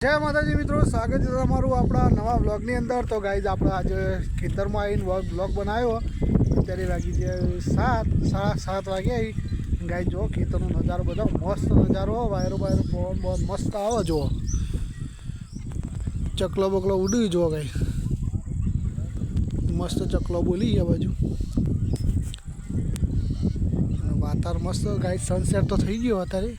जय माताजी मित्रों, स्वागत है तमारू अपना नवा व्लॉगनी अंदर। तो गाइज आप आज खेतर में आવીને व्लॉग बनायो। अत्यारे वागी जे 7 साढ़ा 7 वागे आई। गाइज जो खेतरનો नजारो बता मस्त नजारो, वायरो वायरो पवन बहुत मस्त आवे। जो चकलो बकलो उड़ी जो गाइज मस्त चकलो बोली आ बाजू वातावरण मस्त। गाइज सनसेट तो थई गयो अत्यारे।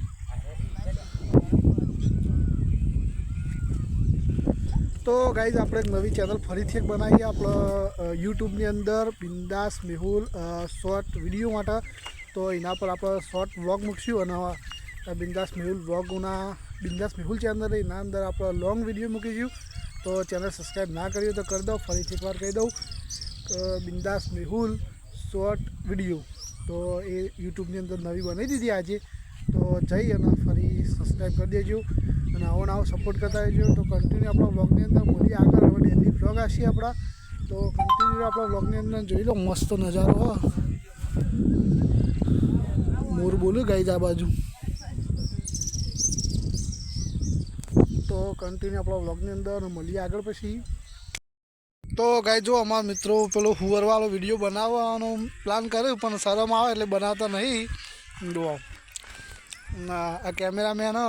तो गाइज आप एक नवी चैनल फरीथी एक बनाई आप यूट्यूबनी अंदर बिंदास मेहुल शॉर्ट विडियो माटे। तो एना पर आप शॉर्ट व्लॉग मूकशुं अने बिंदास मेहुल व्लॉगना बिंदास मेहुल चैनल एना अंदर आप लॉन्ग विडियो मूकीशुं। तो चैनल सब्सक्राइब ना करी तो कर दो। फरीथी एक बार कही दऊँ बिंदास मेहुल शॉर्ट विडियो तो ये यूट्यूबनी अंदर नवी बनाई दीधी आज। तो जई अने फरी सब्सक्राइब कर देजो અને આવો નવો સપોર્ટ કરતા રહેજો। તો કન્ટિન્યુ આપણા વ્લોગની અંદર બોલી આગળ હવે ડેલી વ્લોગ આવશે આપણા। તો કન્ટિન્યુ આપણા વ્લોગની અંદર જોઈ લો મસ્ત નજારો મોર બોલું ગાઈઝ આ બાજુ। તો કન્ટિન્યુ આપણા વ્લોગની અંદર મળીએ આગળ પછી। તો ગાઈઝ જો અમારા મિત્રો પેલો હુવરવાળો વિડીયો બનાવવાનો પ્લાન કર્યો પણ શરમ આવે એટલે બનાવતા નહીં। જો આ કેમેરામેન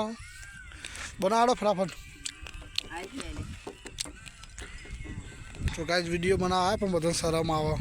बनाड़ो फटाफट। तो गाइस वीडियो बना है पर बदन शरम आवा।